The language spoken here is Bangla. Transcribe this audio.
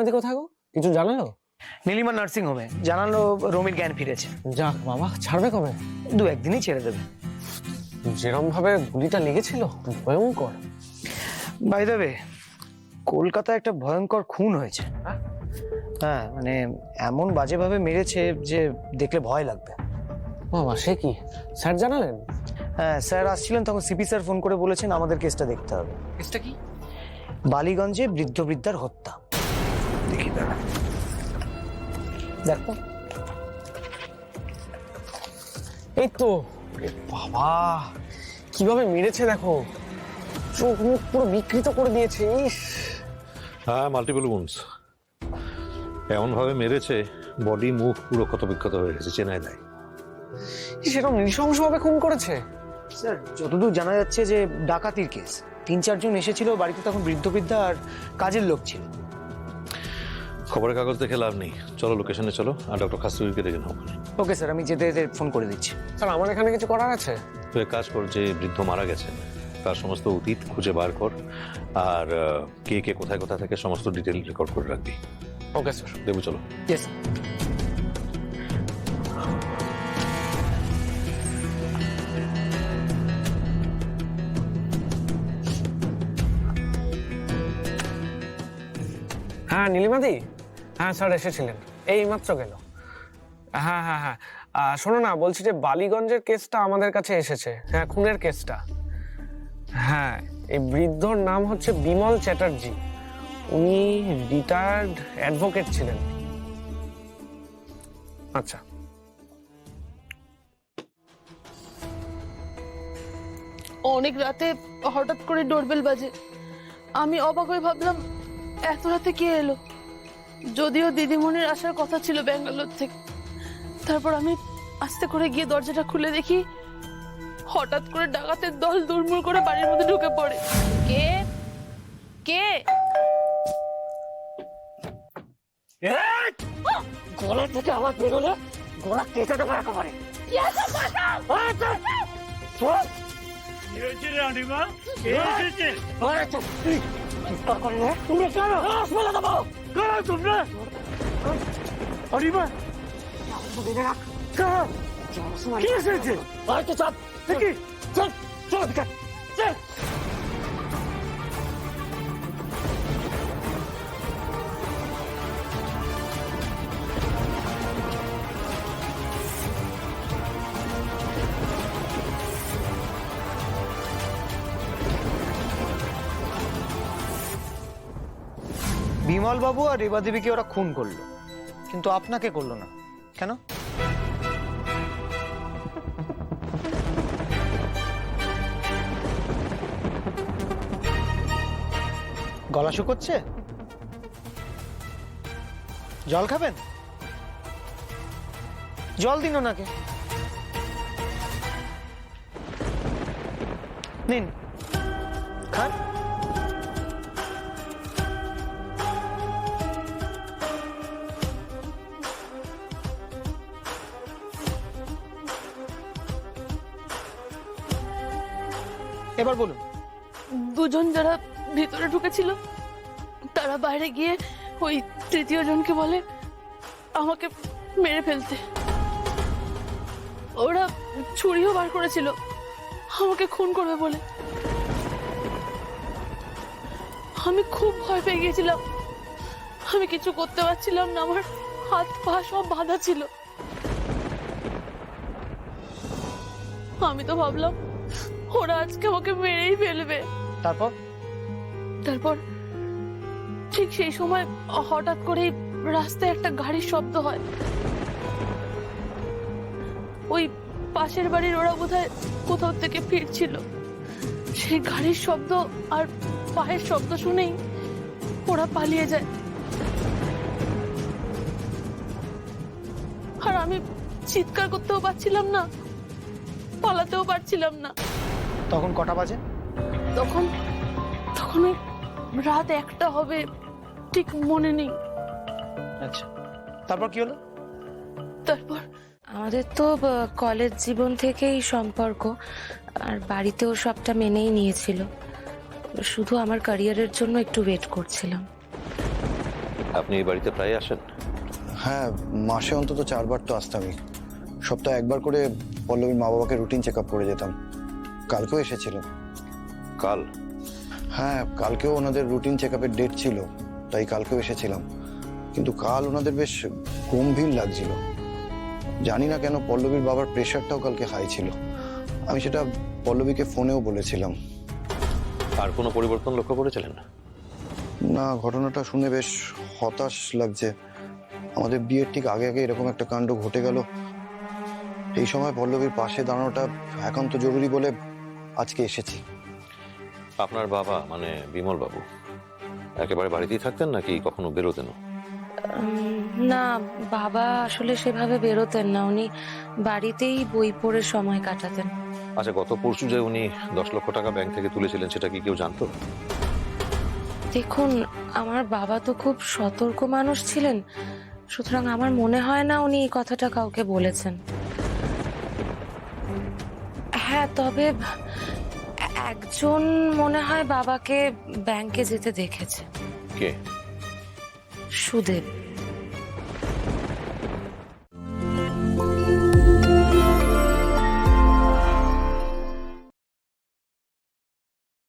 নীলিমাদি কোথায় গো, কিছু জানালো? নীলিমা নার্সিং হোমে, জানালো রমির জ্ঞান ফিরেছে। যাক বাবা, ছাড়বে কবে? 2-1 দিনই ছেড়ে দেবে। যেরকম ভাবে গুলিটা লেগেছিল ভয়ঙ্কর। বাই দ্য ওয়ে, কলকাতায় একটা ভয়ঙ্কর খুন হয়েছে। হ্যাঁ, মানে এমন বাজেভাবে মেরেছে যে দেখলে ভয় লাগবে। বাবা, সে কি? স্যার জানালেন? হ্যাঁ, স্যার আসছিলেন তখন সিপি স্যার ফোন করে বলেছেন আমাদের কেসটা দেখতে হবে। কেসটা কি? বালিগঞ্জে বৃদ্ধ বৃদ্ধার হত্যা। দেখি দাঁড়া, দেখো। এই তো। বাবা, কিভাবে মেরেছে দেখো, চোখ মুখ পুরো বিকৃত করে দিয়েছে। ইস, হ্যাঁ, মাল্টিপল উন্ডস। এমন ভাবে মেরেছে বডি মুখ পুরো ক্ষতবিক্ষত হয়ে গেছে, চেনাই দেয়। সেরকম নৃশংস ভাবে খুন করেছে? স্যার, যতদূর জানা যাচ্ছে যে ডাকাতির কেস। 3-4 জন এসেছিল, বাড়িতে তখন বৃদ্ধ বৃদ্ধা আর কাজের লোক ছিল। খবরের কাগজ দেখে লাভ নেই, চলো লোকেশনে চলো, আর ডক্টর খাসরুইকে দেখে নাও। ওকে স্যার, আমি যেতে যেতে ফোন করে দিচ্ছি। স্যার, আমার এখানে কিছু করার আছে? তুই এক কাজ কর, যে বৃদ্ধ মারা গেছেন তার সমস্ত অতীত খুঁজে বার কর, আর কে কে কোথায় কোথায় থেকে সমস্ত ডিটেল রেকর্ড করে রাখবি। Okay sir. দেবু, চলো। ইয়েস। হ্যাঁ নীলিমাদি, হ্যাঁ স্যার এসেছিলেন, এই মাত্র গেল। হ্যাঁ হ্যাঁ হ্যাঁ, শোনো না, বলছি যে বালিগঞ্জের কেসটা আমাদের কাছে এসেছে। হ্যাঁ, খুনের কেসটা। হ্যাঁ, এই বৃদ্ধর নাম হচ্ছে বিমল চ্যাটার্জি। উনি রিটায়ার্ড অ্যাডভোকেট ছিলেন। আচ্ছা। অনেক রাতে হঠাৎ করে ডোরবেল বাজে। আমি অবাক হয়ে ভাবলাম এত রাতে কে এলো, যদিও দিদিমণির আসার কথা ছিল ব্যাঙ্গালোর থেকে। তারপর আমি আস্তে করে গিয়ে দরজাটা খুলে দেখি হঠাৎ করে ডাকাতের দল দুর্মুর করে বাড়ির মধ্যে ঢুকে পড়ে। কে কে? গলা থেকে আওয়াজ বেরোলে গলা কেটে দেবো একেবারে। বিমল বাবু আর রেবা দেবীকে ওরা খুন করলো, কিন্তু আপনাকে করলো না কেন? গলা শুকোচ্ছে? জল খাবেন? জল দিন ওনাকে। নিন, খান। এবার বলুন। দুজন যারা ভিতরে ঢুকেছিল তারা বাইরে গিয়ে ওই তৃতীয় জনকে বলে আমাকে মেরে ফেলতে। ওরা ছুরিও বার করেছিল আমাকে খুন করবে বলে। আমি খুব ভয় পেয়ে গিয়েছিলাম, আমি কিছু করতে পারছিলাম না, আমার হাত পা সব বাঁধা ছিল। আমি তো ভাবলাম ওরা আজকে আমাকে মেরেই ফেলবে। তারপর? তারপর ঠিক সেই সময় হঠাৎ করেই রাস্তায় একটা গাড়ির শব্দ হয়। ওই পাশের বাড়ির ওরা বোধহয় কোথাও থেকে ফিরছিল। সেই গাড়ির শব্দ আর পায়ের শব্দ শুনেই ওরা পালিয়ে যায়। আর আমি চিৎকার করতেও পারছিলাম না, পালাতেও পারছিলাম না। তখন কটা বাজে? তখন ওই রাত 1টা হবে, ঠিক মনে নেই। আচ্ছা, তারপর কি হলো? তারপর আমাদের তো কলেজ জীবন থেকেই সম্পর্ক, আর বাড়িতেও সবটা মেনেই নিয়েছিল। শুধু আমার ক্যারিয়ারের জন্য একটু ওয়েট করছিলাম। আপনি এই বাড়িতে প্রায় আসেন? হ্যাঁ, মাসে অন্তত 4 বার তো আসতামই। সপ্তাহে 1 বার করে পল্লবীর মা বাবাকে রুটিন চেক আপ করে যেতাম। কালকেও এসেছিল। কাল? হ্যাঁ, কালকেও ওনাদের রুটিন চেক আপের ডেট ছিল, তাই কালকেও এসেছিলাম। কিন্তু কাল ওনাদের বেশ গম্ভীর লাগছিল। জানি না কেন পল্লবীর বাবার প্রেশারটাও কালকে হাই ছিল। আমি সেটা পল্লবীকে ফোনেও বলেছিলাম। আর কোনো পরিবর্তন লক্ষ্য করেছিলেন? না, ঘটনাটা শুনে বেশ হতাশ লাগছে। আমাদের বিয়ের ঠিক আগে আগে এরকম একটা কাণ্ড ঘটে গেল। এই সময় পল্লবীর পাশে দাঁড়ানোটা একান্ত জরুরি বলে আজকে এসেছি। আপনার বাবা মানে বিমল বাবু একেবারে বাড়িতেই থাকতেন নাকি কখনো বেরোতেন? না, বাবা আসলে সেভাবে বেরোতেন না, উনি বাড়িতেই বই পড়ে সময় কাটাতেন। আচ্ছা, গত পরশু যে উনি 10 লক্ষ টাকা ব্যাংক থেকে তুলেছিলেন সেটা কি কেউ জানতো? দেখুন, আমার বাবা তো খুব সতর্ক মানুষ ছিলেন, সুতরাং আমার মনে হয় না উনি এই কথাটা কাউকে বলেছেন। হ্যাঁ, তবে একজন মনে হয় বাবাকে ব্যাংকে যেতে দেখেছে। কে? সুদেব।